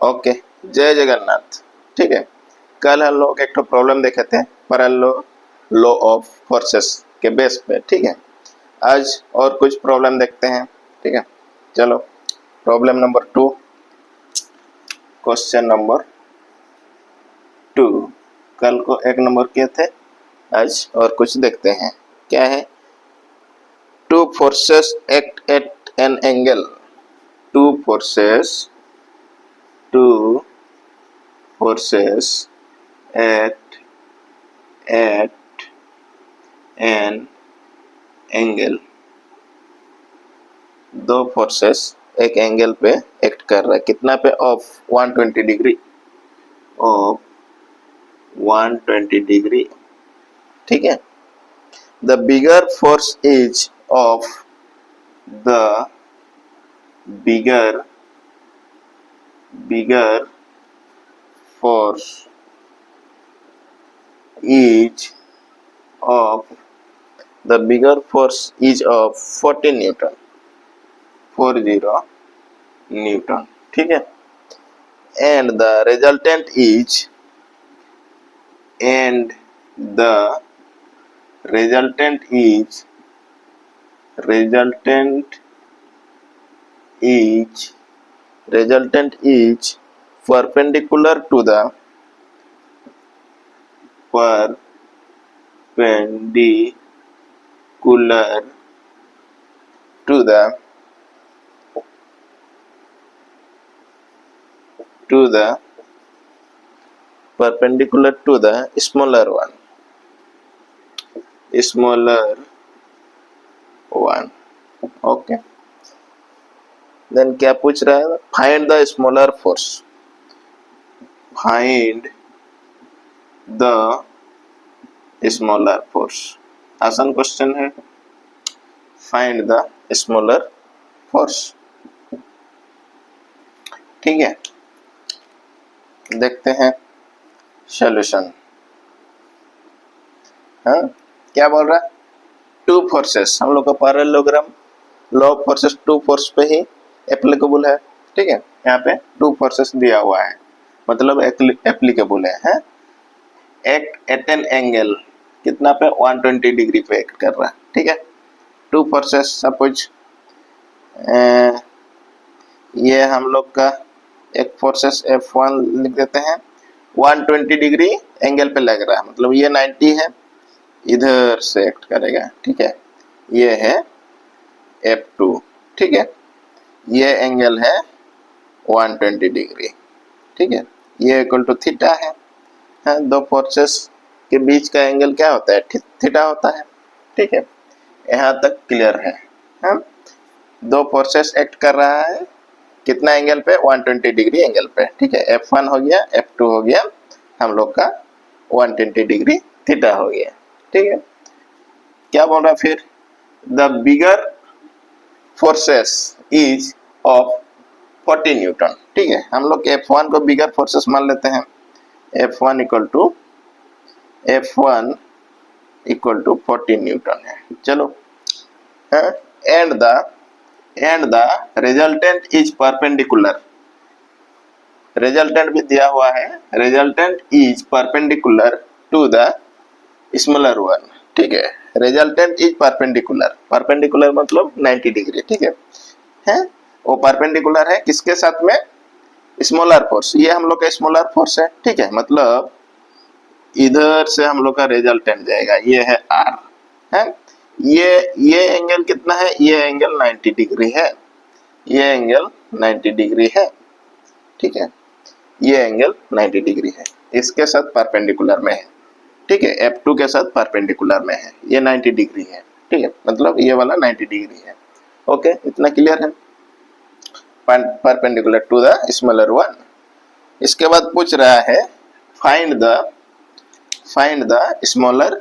Okay, जय जगन्नाथ। ठीक है, कल हम लोग एक तो प्रॉब्लम देखे थे पैरेलल लॉ ऑफ फोर्सेस के बेस पे। ठीक है, आज और कुछ प्रॉब्लम देखते हैं। ठीक है, चलो प्रॉब्लम नंबर 2, क्वेश्चन नंबर 2। कल को 1 नंबर किए थे, आज और कुछ देखते हैं। क्या है? Two forces act at an angle. Two forces act at an angle। दो फोर्सेस एक एंगल पे एक्ट कर रहा है, कितना पे? Of 120 degree, of 120 degree. ठीक है, the bigger force is of the bigger force is of the bigger force is of 40 Newton, 40 Newton. ठीक है, and the resultant is perpendicular to the perpendicular to the smaller one। Okay, then क्या पूछ रहा है? Find the smaller force. Find the smaller force, आसान question है। Find the smaller force. ठीक है, देखते हैं सॉल्यूशन। हाँ, क्या बोल रहा है? टू फोर्सेस, हम लोग का parallelogram law of forces two force पे ही एप्लीकेबल है। ठीक है, यहाँ पे टू फोर्सेस दिया हुआ है, मतलब एप्लीकेबल है। एक्ट एट एन एंगल, कितना पे? 120 डिग्री पे एक्ट कर रहा है। ठीक है, टू फोर्सेस, सपोज ये हम लोग का एक फोर्सेस F1 लिख देते हैं, 120 डिग्री एंगल पे लग रहा है, मतलब ये 90 है, इधर से एक्ट करेगा। ठीक है, ये है F2। ठीक है, ये एंगल है 120 डिग्री। ठीक है, ये इक्वल टू थीटा है। हाँ, दो फोर्सेस के बीच का एंगल क्या होता है? थीटा होता है। ठीक है, यहाँ तक क्लियर है। हाँ, दो फोर्सेस एक्ट कर रहा है, कितना एंगल पे? 120 डिग्री एंगल पे। ठीक है, F1 हो गया, F2 हो गया, हम लोग का 120 डिग्री थीटा हो गया। ठीक है, क्या बोल रहा है फिर? The bigger forces is of 40 Newton. ठीक है, हम लोग F1 को बिगर फोर्सेस मान लेते हैं। F1 इक्वल टू 40 न्यूटन है। चलो, and the resultant is perpendicular. Resultant भी दिया हुआ है, resultant is perpendicular to the smaller one. ठीक है, रिजल्टेंट इज परपेंडिकुलर मतलब 90 डिग्री। ठीक है, वो परपेंडिकुलर है किसके साथ में? Smaller force. ये हम लोग का स्मॉलर फोर्स है। ठीक है, मतलब इधर से हम लोग का रिजल्टेंट जाएगा, ये है R है। ये एंगल कितना है? ये एंगल 90 डिग्री है, ये एंगल 90 डिग्री है। ठीक है, ये एंगल 90 डिग्री है, इसके साथ परपेंडिकुलर में है। ठीक है, F2 के साथ परपेंडिकुलर में है, ये 90 डिग्री है। ठीक है, मतलब ये वाला 90 डिग्री है। ओके, इतना क्लियर है? Perpendicular to the smaller one. इसके बाद पूछ रहा है फाइंड द स्मॉलर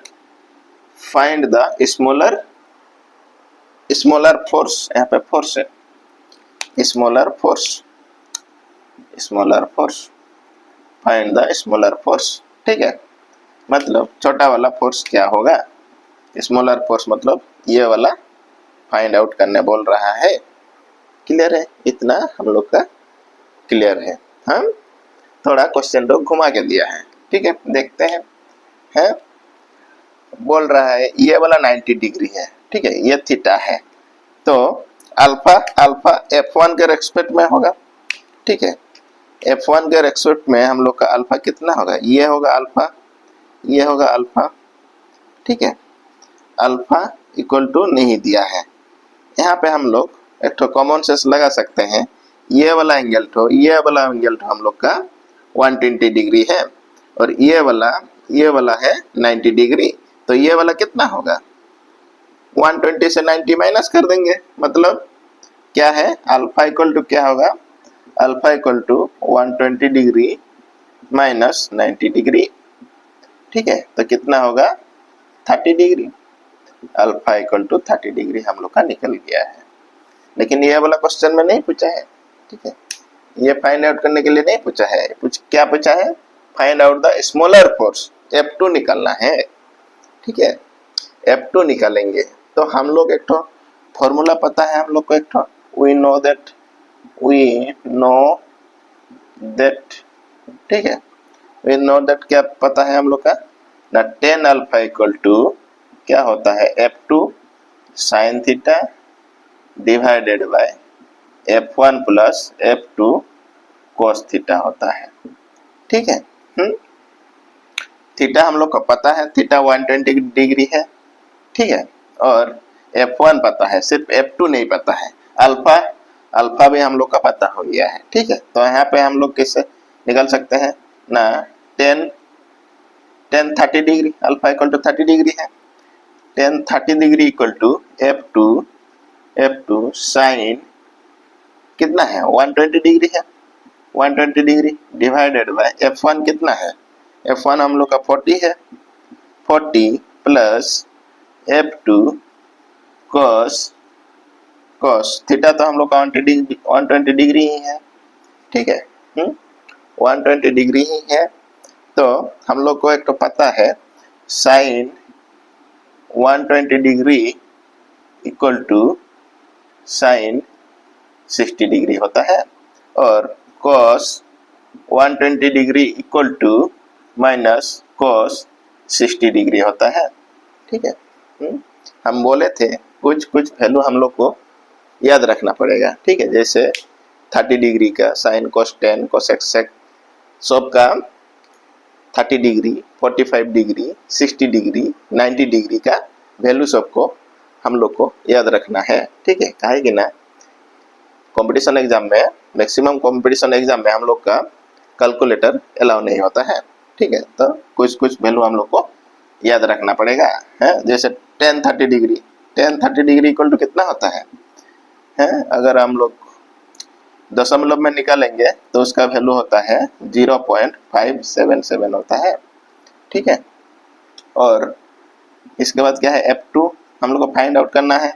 फोर्स। यहाँ पे फोर्स है, smaller force. Find the smaller force. ठीक है, मतलब छोटा वाला फोर्स क्या होगा? स्मॉलर फोर्स मतलब ये वाला फाइंड आउट करने बोल रहा है। क्लियर है? इतना हम लोग का क्लियर है। हम थोड़ा क्वेश्चन को घुमा के दिया है, ठीक है। देखते हैं बोल रहा है ये वाला 90 डिग्री है, ठीक है, ये थीटा है, तो अल्फा अल्फा f1 के रेस्पेक्ट में होगा, ठीक है। f1 के रेस्पेक्ट में हम लोग का अल्फा कितना होगा, ये होगा अल्फा, ये होगा अल्फा, ठीक है। अल्फा इक्वल टू नहीं दिया है, यहाँ पे हम लोग एक तो कॉमन सेंस लगा सकते हैं, ये वाला एंगल तो हम लोग का 120 डिग्री है और ये वाला है 90 डिग्री, तो ये वाला कितना होगा, 120 से 90 माइनस कर देंगे, मतलब क्या है, अल्फा इक्वल टू क्या होगा, alpha equal to 120 degree minus 90 degree, ठीक है। तो कितना होगा 30 degree, alpha equal to 30 degree हम लोग का निकल गया है। लेकिन ये वाला क्वेश्चन में नहीं पूछा है, ठीक है, ये फाइंड आउट करने के लिए नहीं पूछा है, क्या पूछा है, find out the smaller force, F2 निकालना है, ठीक है। F2 निकालेंगे तो हम लोग एक तो फॉर्मूला पता है हम लोग को, एक तो वी नो दैट, ठीक है, वी नो दैट क्या पता है हम लोग का, ना tan अल्फा इक्वल टू क्या होता है, F2 sine theta divided by F1 plus F2 cos theta होता है, ठीक है। थीटा हम लोग को पता है, थीटा 120 डिग्री है, ठीक है, और F1 पता है, सिर्फ F2 नहीं पता है। अल्फा भी हम लोग का पता हो गया है, ठीक है। तो यहाँ पे हम लोग कैसे निकाल सकते हैं ना, 30 degree, alpha equal to 30 degree है, 30 degree equal to F2 sign कितना है, 120 डिग्री है, 120 डिग्री डिवाइडेड बाय F1 कितना है, F1 हम लोग का 40 है, 40 प्लस F2 cos थीटा तो हम लोग का 120 डिग्री ही है, ठीक है, 120 डिग्री ही है। तो हम लोग को एक तो पता है sine 120 degree equal to sine 60 degree होता है, और cos 120 degree equal to minus cos 60 degree होता है, ठीक है। हम बोले थे कुछ वैल्यू हम लोग को याद रखना पड़ेगा, ठीक है, जैसे 30 डिग्री का साइन cos 10 cos x सब का 30 डिग्री 45 डिग्री 60 डिग्री 90 डिग्री का वैल्यू सबको हम लोग को याद रखना है, ठीक है। काहे कि ना कंपटीशन एग्जाम में, मैक्सिमम कंपटीशन एग्जाम में हम लोग का कैलकुलेटर अलाउ नहीं होता है, ठीक है। तो कुछ वैल्यू हम लोग को याद रखना पड़ेगा, है, जैसे 10 30 डिग्री इक्वल टू कितना होता है, अगर हम लोग दशमलव में निकालेंगे तो उसका वैल्यू होता है 0.577 होता है, ठीक है। और इसके बाद क्या है, F2 हम लोग को फाइंड आउट करना है,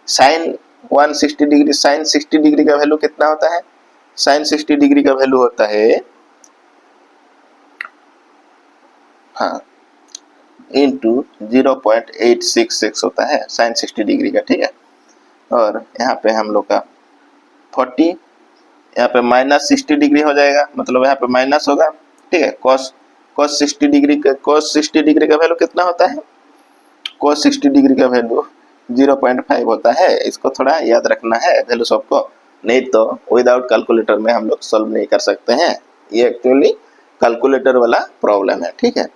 साइन 160 डिग्री, साइन 60 डिग्री का वैल्यू कितना होता है, साइन 60 डिग्री का वैल्यू होता है इंटू 0.866 होता है साइन 60 डिग्री का, ठीक है। और यहाँ पे हम लोग का 40, यहाँ पे माइनस 60 डिग्री हो जाएगा, मतलब यहाँ पे माइनस होगा, ठीक है। cos 60 डिग्री का वैल्यू कितना होता है, cos 60 डिग्री का वैल्यू 0.5 होता है, इसको थोड़ा याद रखना है वैल्यू सबको, नहीं तो विदाउट कैलकुलेटर में हम लोग सॉल्व नहीं कर सकते हैं, ये एक्चुअली कैलकुलेटर वाला प्रॉब्लम है, ठीक है।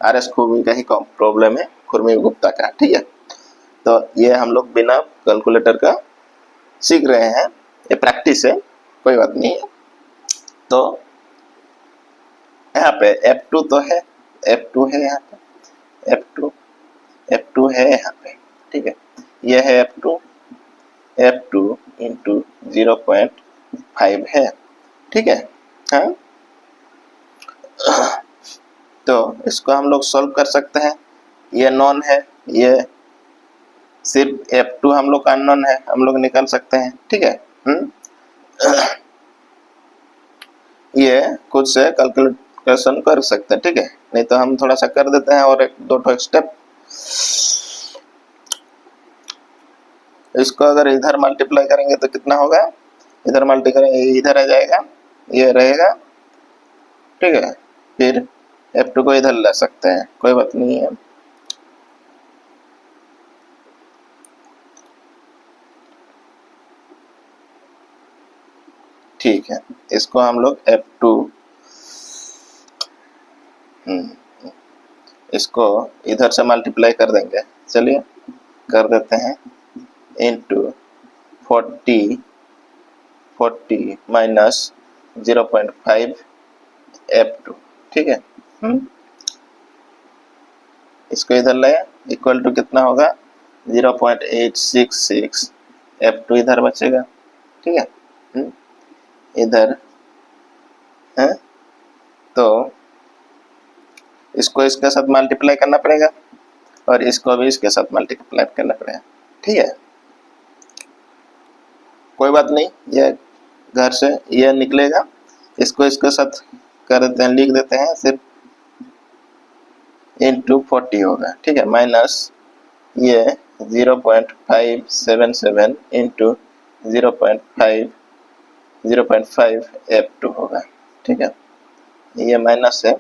RS खुरमी का ही प्रॉब्लम है, खुरमी गुप्ता का, ठीक है। तो ये हम लोग बिना कैलकुलेटर का सीख रहे हैं, ये प्रैक्टिस है, कोई बात नहीं है। तो यहाँ पे F2 तो है, F2 है यहाँ पे, F2 है यहाँ पे, ठीक है, ये है F2 इंटू 0.5 है, ठीक है, हाँ। तो इसको हम लोग सॉल्व कर सकते हैं, ये नॉन है, ये सिर्फ F2 हम लोग का अननोन है, हम लोग निकाल सकते हैं, ठीक है। ये खुद से कैलकुलेशन कर सकते हैं, ठीक है, नहीं तो हम थोड़ा सा कर देते हैं और एक दो स्टेप। इसको अगर इधर मल्टीप्लाई करेंगे तो कितना होगा, इधर मल्टीप्लाई करेंगे इधर आ जाएगा, ये रहेगा, ठीक है। फिर F2 को इधर ला सकते हैं, कोई बात नहीं है। ठीक है, इसको हम लोग F2 इसको इधर से मल्टीप्लाई कर देंगे। चलिए कर देते हैं, इंटू 40 माइनस 0.5 F2, ठीक है। इसको इधर लाया, इक्वल टू कितना होगा 0.866 F2 इधर बचेगा, ठीक है। इधर है तो इसको इसके साथ मल्टीप्लाई करना पड़ेगा और इसको भी इसके साथ मल्टीप्लाई करना पड़ेगा, ठीक है। कोई बात नहीं, ये घर से ये निकलेगा, इसको इसके साथ कर देते हैं, लिख देते हैं, सिर्फ इंटू 40 होगा, ठीक है। माइनस ये 0.577 इंटू 0.5 F2 होगा, ठीक है। ये माइनस है,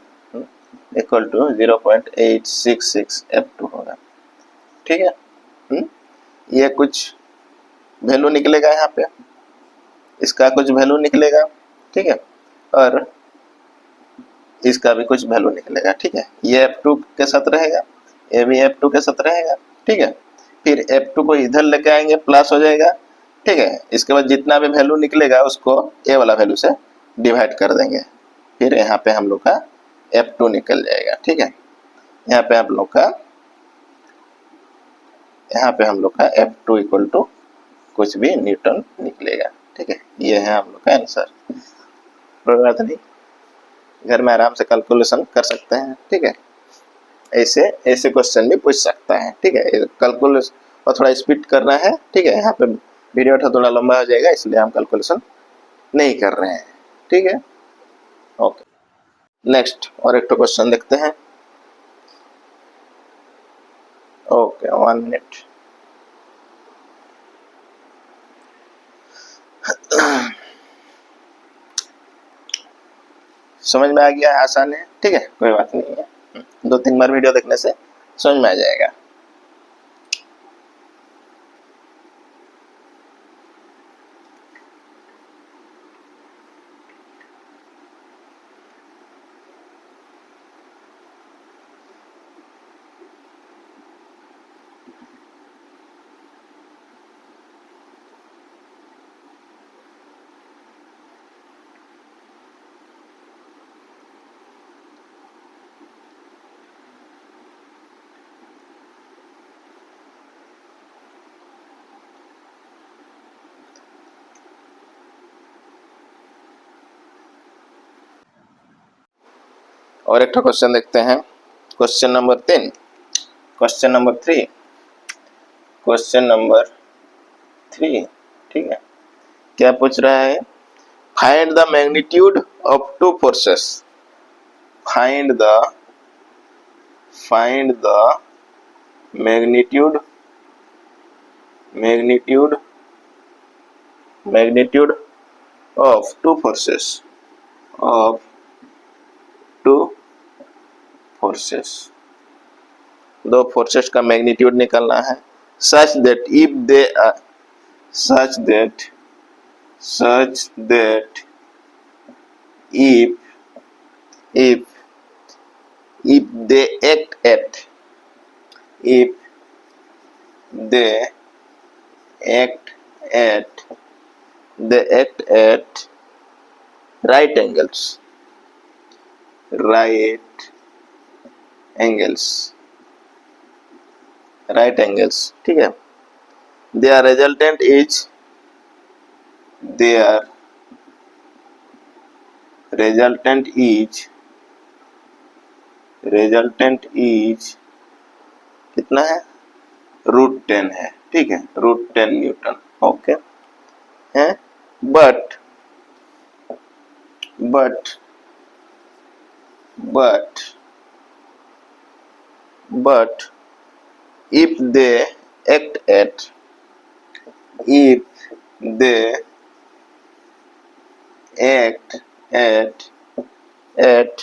इक्वल टू 0.866 F2 होगा, ठीक है। ये कुछ वैल्यू निकलेगा यहाँ पे, इसका कुछ वैल्यू निकलेगा, ठीक है, और इसका भी कुछ वैल्यू निकलेगा, ठीक है। ये F2 के साथ रहेगा, ये भी F2 के साथ रहेगा, ठीक है। फिर F2 को इधर लेके आएंगे, प्लस हो जाएगा, ठीक है। इसके बाद जितना भी वैल्यू निकलेगा उसको ए वाला वैल्यू से डिवाइड कर देंगे, फिर यहाँ पे हम लोग का F2 निकल जाएगा, ठीक है। यहाँ पे हम लोग का F2 इक्वल टू कुछ भी न्यूटन निकलेगा, ठीक है। ये है हम लोग का आंसर। कोई बात नहीं, घर में आराम से कैलकुलेशन कर सकते हैं, ठीक है। ऐसे क्वेश्चन भी पूछ सकता है, ठीक है। कैलकुलेशन और थोड़ा स्पीड करना है, ठीक है। यहाँ पे वीडियो थोड़ा लंबा हो जाएगा, इसलिए हम कैलकुलेशन नहीं कर रहे हैं, ठीक है। ओके, नेक्स्ट और एक तो क्वेश्चन देखते हैं। Okay, 1 minute. समझ में आ गया, आसान है, ठीक है, कोई बात नहीं है। 2-3 बार वीडियो देखने से समझ में आ जाएगा। और एक क्वेश्चन देखते हैं, question number 3, question number 3, question number 3, ठीक है। क्या पूछ रहा है, find the magnitude of two forces, find the magnitude of two forces, दो फोर्सेस का मैग्नीट्यूड निकालना है, such that if they act at right angles, ठीक है। their resultant is कितना है, √10 है, ठीक है, √10 न्यूटन, ओके है। But if they act at at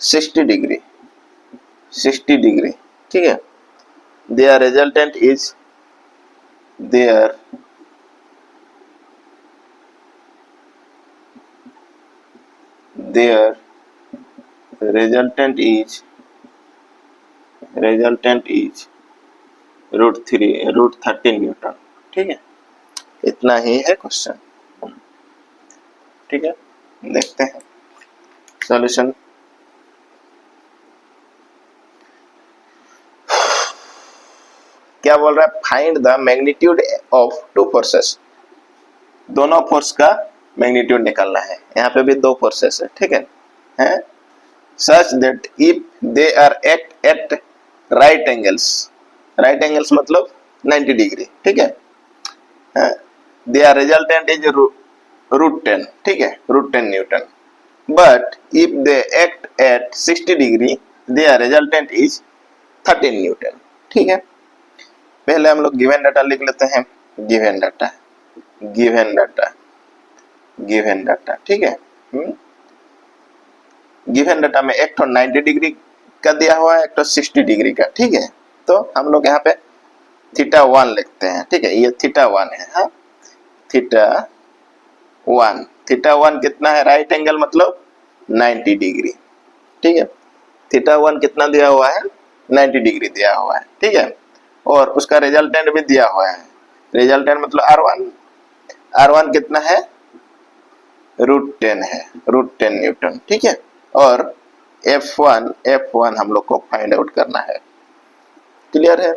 60 degree, 60 degree, ठीक है। Their resultant is their their resultant is √13 newton, ठीक है। इतना ही है क्वेश्चन, ठीक है। देखते हैं सॉल्यूशन। क्या बोल रहा है, find the magnitude of two forces. दोनों फोर्स का मैग्नीट्यूड निकालना है। यहाँ पे भी दो फोर्सेस है, ठीक है, such that if they are act at right angles, right angles मतलब 90 डिग्री, ठीक है, देयर रिजल्टेंट इज √10, ठीक है, √10 newton. But if they act at 60 degree their resultant is 13 newton, ठीक है। पहले हम लोग गिवन डाटा लिख लेते हैं। Given data, given data, given data, ठीक है। गिवन डाटा में एक तो 90 डिग्री का दिया हुआ है, एक तो 60 डिग्री का, ठीक है। तो हम लोग यहाँ पे θ1 लिखते हैं, ठीक है। ये θ1 है, हाँ, θ1, θ1 कितना है, राइट एंगल मतलब 90 डिग्री, ठीक है। θ1 कितना दिया हुआ है, 90 डिग्री दिया हुआ है, ठीक है। और उसका रिजल्टेंट भी दिया हुआ है, रिजल्टेंट मतलब R1, R1 कितना है, √10 है, √10 न्यूटन, ठीक है। और F1 हम लोग को फाइंड आउट करना है, क्लियर है।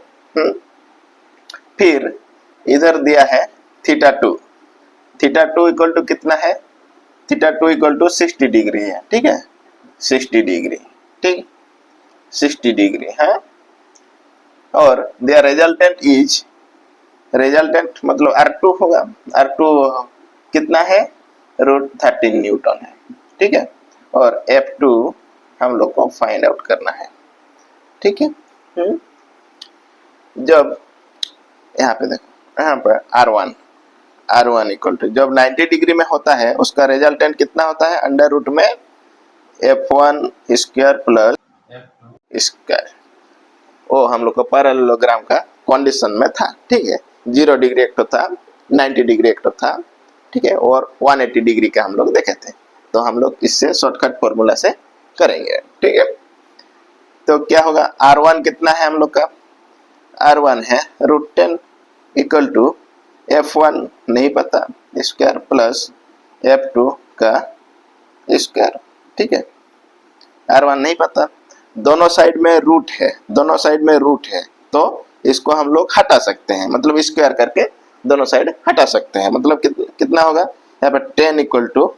फिर इधर दिया है θ2, θ2 इक्वल टू कितना है, θ2 इक्वल टू 60 डिग्री है, ठीक है, 60 डिग्री, ठीक, 60 डिग्री है। और देयर रिजल्टेंट इज, रिजल्टेंट मतलब R2 होगा, R2 कितना है, √13 न्यूटन है, ठीक है। और F2 हम लोग को फाइंड आउट करना है, ठीक है। जब यहाँ पे देखो, यहाँ पर R1 इक्वल टू जब 90 डिग्री में होता है उसका रिजल्टेंट कितना होता है, अंडर रूट में F1 स्क्वायर प्लस स्क्वायर। वो हम लोग को पैरेललोग्राम का कंडीशन में था, ठीक है। 0 डिग्री एक तो था, 90 डिग्री एक तो था, ठीक है, और 180 डिग्री का हम लोग देखे थे। तो हम लोग इससे शॉर्टकट फॉर्मूला से करेंगे, ठीक है। तो क्या होगा, R1 कितना है हम लोग का, R1 है √10 इक्वल टू F1 नहीं पता, स्क्वायर प्लस F2 का स्क्वायर, ठीक है। R1 नहीं पता, दोनों साइड में रूट है, दोनों साइड में रूट है, तो इसको हम लोग हटा सकते हैं, मतलब स्क्वायर करके दोनों साइड हटा सकते हैं। मतलब कितना होगा, यहाँ पर 10 equal to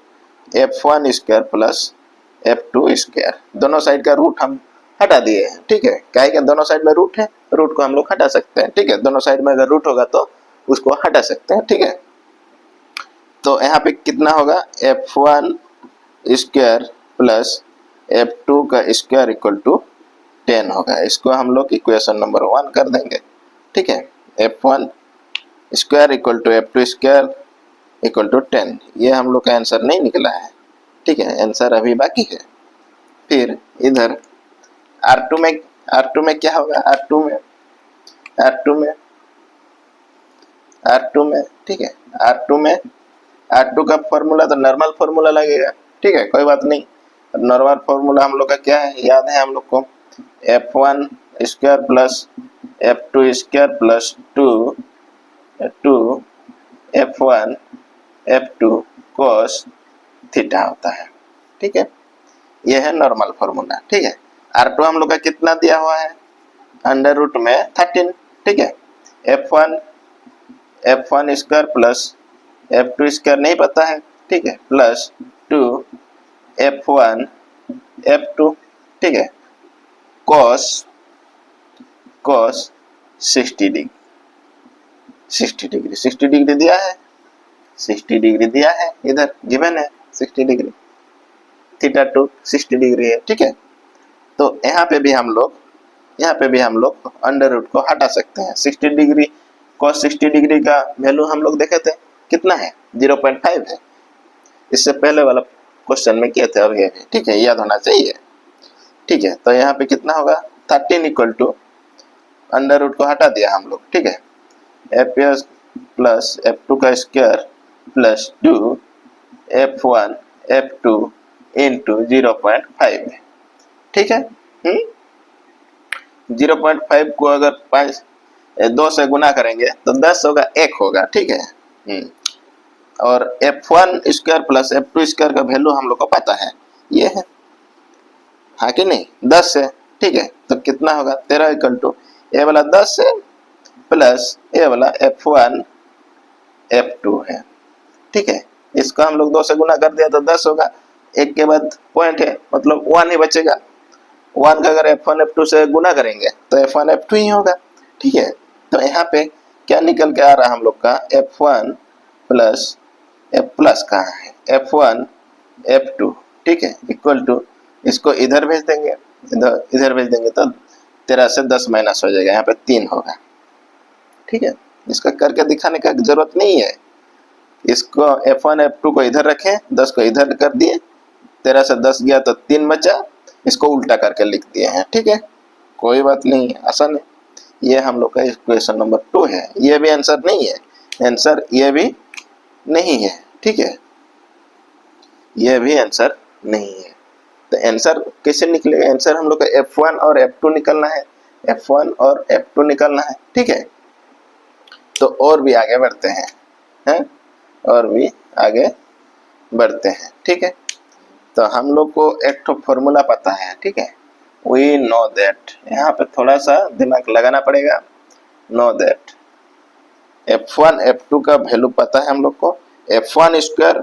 F1 square plus F2 square. दोनों साइड का रूट हम हटा दिए हैं, ठीक है। क्या है, दोनों साइड में रूट है, रूट को हम लोग हटा सकते हैं, ठीक है। दोनों साइड में अगर रूट होगा तो उसको हटा सकते हैं, ठीक है। तो यहाँ पे कितना होगा, F1 स्क्वायर प्लस F2 का स्क्वायर इक्वल टू 10 होगा। इसको हम लोग इक्वेशन नंबर 1 कर देंगे, ठीक है। F1 square equal to F2 square equal to 10। ये हम लोग का आंसर नहीं निकला है, ठीक है, आंसर अभी बाकी है। फिर इधर R2 में क्या होगा, R2 में ठीक है, R2 का फॉर्मूला तो नॉर्मल फॉर्मूला लगेगा, ठीक है, कोई बात नहीं। नॉर्मल फॉर्मूला हम लोग का क्या है, याद है हम लोग को, F1 square plus F2 square plus 2 F1 F2 cos theta होता है, ठीक है। यह है नॉर्मल फॉर्मूला, ठीक है। R2 हम लोग का कितना दिया हुआ है, अंडर रूट में 13, ठीक है। F1 square plus F2 square नहीं पता है, ठीक है, प्लस 2 F1 F2, ठीक है, cos 60 डिग्री, 60 डिग्री दिया है, 60 डिग्री दिया है, इधर गिवन है 60 डिग्री, θ2 60 डिग्री है, ठीक है। तो यहाँ पे भी हम लोग अंडर रूट को हटा सकते हैं। 60 डिग्री cos 60 डिग्री का वैल्यू हम लोग देखे थे कितना है, 0.5 है। इससे पहले वाला क्वेश्चन में किए थे और ये भी, ठीक है, याद होना चाहिए। ठीक है, तो यहाँ पे कितना होगा 13 इक्वल टू अंडर रूट को हटा दिया हम लोग, ठीक है, एफ प्लस F2 का square plus 2 F1 F2 into 0.5, ठीक है। 0.5 को अगर 2 से गुना करेंगे तो 10 होगा, 1 होगा, ठीक है। और F1 square plus F2 square का वैल्यू हम लोग को पता है, ये है, हाँ कि नहीं, 10 है, ठीक है। तो कितना होगा 13 इक्वल टू ए वाला 10 है प्लस ए वाला F1 F2 है, ठीक है। इसको हम लोग 2 से गुना कर दिया तो 10 होगा, 1 के बाद पॉइंट है, मतलब 1 ही बचेगा। 1 का अगर F1 F2 से गुना करेंगे तो F1 F2 ही होगा, ठीक है। तो यहाँ पे क्या निकल के आ रहा है हम लोग का F1 प्लस F प्लस कहाँ है F1 F2, ठीक है, इक्वल टू इसको इधर भेज देंगे, इधर भेज देंगे तो 13 से 10 माइनस हो जाएगा, यहाँ पे 3 होगा, ठीक है। इसका करके दिखाने का जरूरत नहीं है, इसको F1 F2 को इधर रखें, 10 को इधर कर दिए, 13 से 10 गया तो 3 बचा, इसको उल्टा करके लिख दिए हैं, ठीक है, कोई बात नहीं है, आसान है। ये हम लोग का इक्वेशन नंबर 2 है। ये भी आंसर नहीं है, आंसर ये भी नहीं है, ठीक है, ये भी आंसर नहीं है। तो आंसर कैसे निकलेगा, आंसर हम लोग का F1 और F2 निकलना है, F1 और F2 निकलना है, ठीक है। तो और भी आगे बढ़ते हैं, और भी आगे बढ़ते हैं, ठीक है। तो हम लोग को एक तो फॉर्मूला पता है, ठीक है, वी नो दैट, यहाँ पे थोड़ा सा दिमाग लगाना पड़ेगा, नो दैट F1 F2 का वैल्यू पता है हम लोग को, F1 square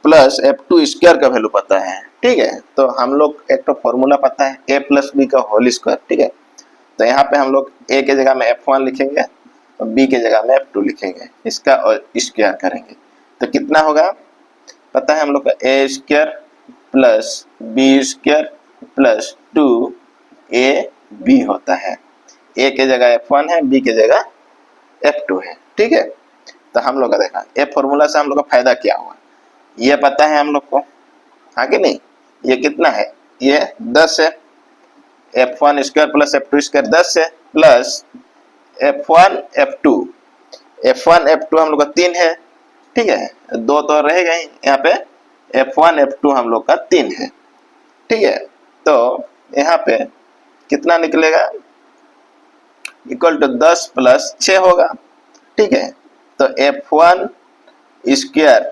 plus F2 square का वैल्यू पता है, ठीक है। तो हम लोग एक तो फॉर्मूला पता है a प्लस बी का होल स्क्वायर, ठीक है। तो यहाँ पे हम लोग a के जगह में F1 लिखेंगे और b के जगह में F2 लिखेंगे, इसका और स्क्वायर करेंगे तो कितना होगा पता है हम लोग का a square plus B square plus 2ab होता है, a के जगह F1 है, b के जगह F2 है, ठीक है। तो हम लोग का देखा ये फॉर्मूला से हम लोग का फायदा क्या हुआ, ये पता है हम लोग को, हाँ कि नहीं, ये कितना है, ये 10 है, F1 square plus F2 square 10 है, plus F1 F2, F1 F2 हम लोग का 3 है, ठीक है, 2 तो रहेगा ही, यहाँ पे F1 F2 हम लोग का 3 है, ठीक है। तो यहाँ पे कितना निकलेगा इक्वल टू 10 प्लस 6 होगा, ठीक है। तो F1 square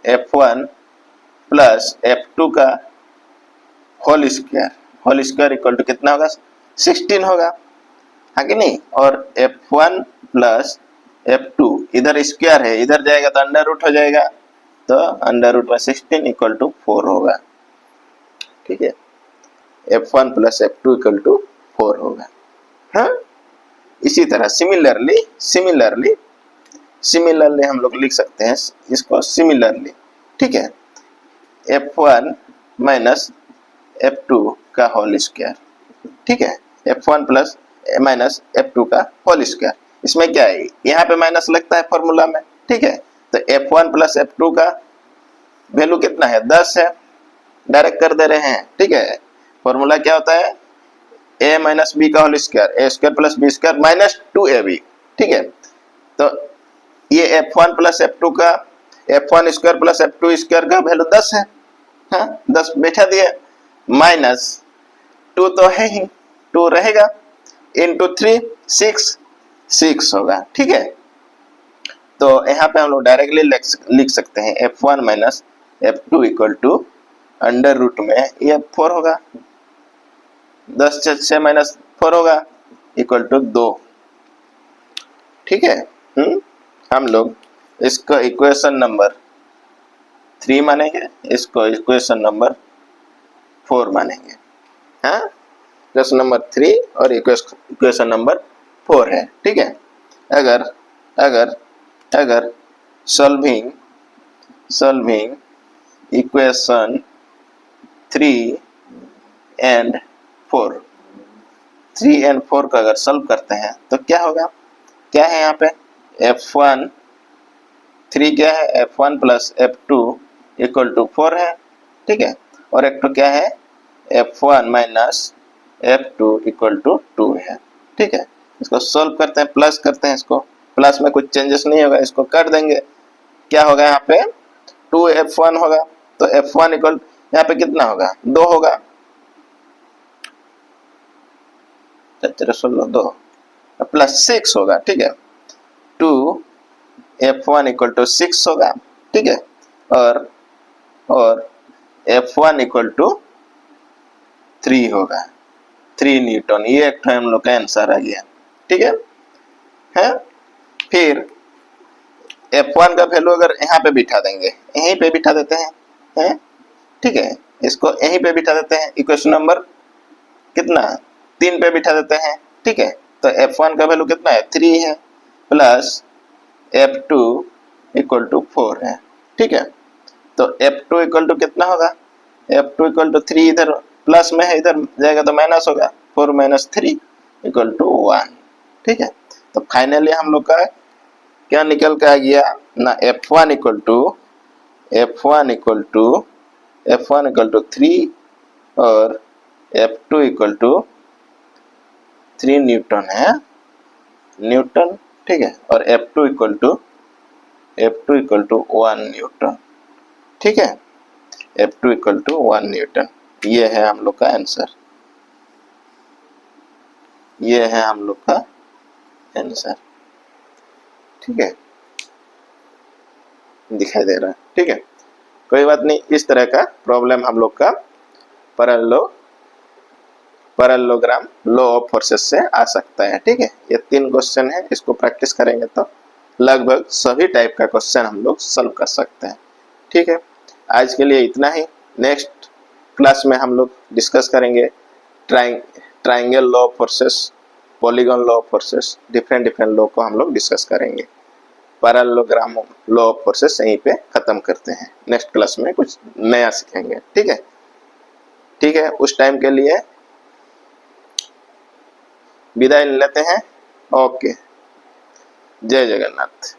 F1 plus F2 का होल स्क्वायर इक्वल टू कितना होगा 16 होगा, हाँ कि नहीं। और F1 प्लस F2 इधर स्क्वायर है, इधर जाएगा तो अंडर रूट हो जाएगा, तो अंडर रूट में 16 इक्वल टू 4 होगा, ठीक है। F1 plus F2 equal to 4 होगा, हाँ। इसी तरह सिमिलरली हम लोग लिख सकते हैं इसको सिमिलरली, ठीक है, F1 माइनस F2 का होल स्क्वायर, ठीक है, F1 प्लस माइनस F2 का होल स्क्वायर, इसमें क्या है यहाँ पे माइनस लगता है फॉर्मूला में, ठीक है। तो F1 प्लस F2 का वैल्यू कितना है 10 है, डायरेक्ट कर दे रहे हैं, ठीक है। फॉर्मूला क्या होता है a माइनस बी का whole square, a square plus B square minus 2ab, ठीक है। तो ये F1 प्लस F2 का F1 square plus F2 square का वैल्यू 10 है, हाँ, 10 बैठा दिए, माइनस 2 तो है ही, 2 रहेगा, इंटू 3 6 होगा, ठीक है। तो यहाँ पे हम लोग डायरेक्टली लिख सकते हैं F1 minus F2 equal to under root में ये 4 होगा, 10 से 6 माइनस 4 होगा इक्वल टू 2, ठीक है। हम लोग इसको इक्वेशन नंबर 3 मानेंगे, इसको इक्वेशन नंबर 4 मानेंगे, हाँ, इक्वेशन नंबर 3 और इक्वेशन नंबर 4 है, ठीक है। अगर सॉल्विंग इक्वेशन 3 एंड 4 को अगर सॉल्व करते हैं तो क्या होगा, क्या है यहाँ पे F1 3 क्या है, F1 plus F2 equal to 4 है, ठीक है। और एक तो क्या है, F1 minus F2 equal to 2 है, ठीक है। इसको सॉल्व करते हैं, प्लस करते हैं, इसको प्लस में कुछ चेंजेस नहीं होगा, इसको कर देंगे, क्या होगा यहाँ पे 2F1 होगा। तो F1 इक्वल यहाँ पे कितना होगा, 2 होगा, 16 2 प्लस 6 होगा, ठीक है। 2F1 इक्वल टू 6 होगा, ठीक है। और F1 इक्वल टू 3 होगा, 3 न्यूटन। ये एक हम लोग का आंसर आ गया, ठीक है। फिर F1 का वैल्यू अगर यहाँ पे बिठा देंगे, यहीं पे बिठा देते हैं, ठीक है। इसको यहीं पे बिठा देते हैं, इक्वेशन नंबर कितना 3 पे बिठा देते हैं, ठीक है। तो F1 का वैल्यू कितना है, 3 है, प्लस F2 इक्वल टू 4 है, ठीक है। तो F2 इक्वल टू कितना होगा, F2 इक्वल टू 3, इधर प्लस में है, इधर जाएगा तो माइनस होगा, 4 माइनस 3 इक्वल टू 1, ठीक है। तो फाइनली हम लोग का क्या निकल के आ गया ना, F1 इक्वल टू 3 और F2 इक्वल टू 3 न्यूटन है, न्यूटन, ठीक है। और F2 इक्वल टू 1 न्यूटन, ठीक है। F2 इक्वल टू 1 न्यूटन, ये है हम लोग का आंसर, ये है हम लोग का आंसर, ठीक है, दिखाई दे रहा है, ठीक है। कोई बात नहीं, इस तरह का प्रॉब्लम हम लोग का पैरेललोग्राम लॉ ऑफ फोर्सेस से आ सकता है, ठीक है। ये 3 क्वेश्चन है, इसको प्रैक्टिस करेंगे तो लगभग सभी टाइप का क्वेश्चन हम लोग सॉल्व कर सकते हैं, ठीक है। आज के लिए इतना ही, नेक्स्ट क्लास में हम लोग डिस्कस करेंगे triangle law of forces, polygon law of forces, different law को हम लोग डिस्कस करेंगे। पैरेललोग्राम लॉ ऑफ फोर्सेस यहीं पे खत्म करते हैं, नेक्स्ट क्लास में कुछ नया सीखेंगे, ठीक है, ठीक है। उस टाइम के लिए विदाई लेते हैं, ओके, जय जगन्नाथ।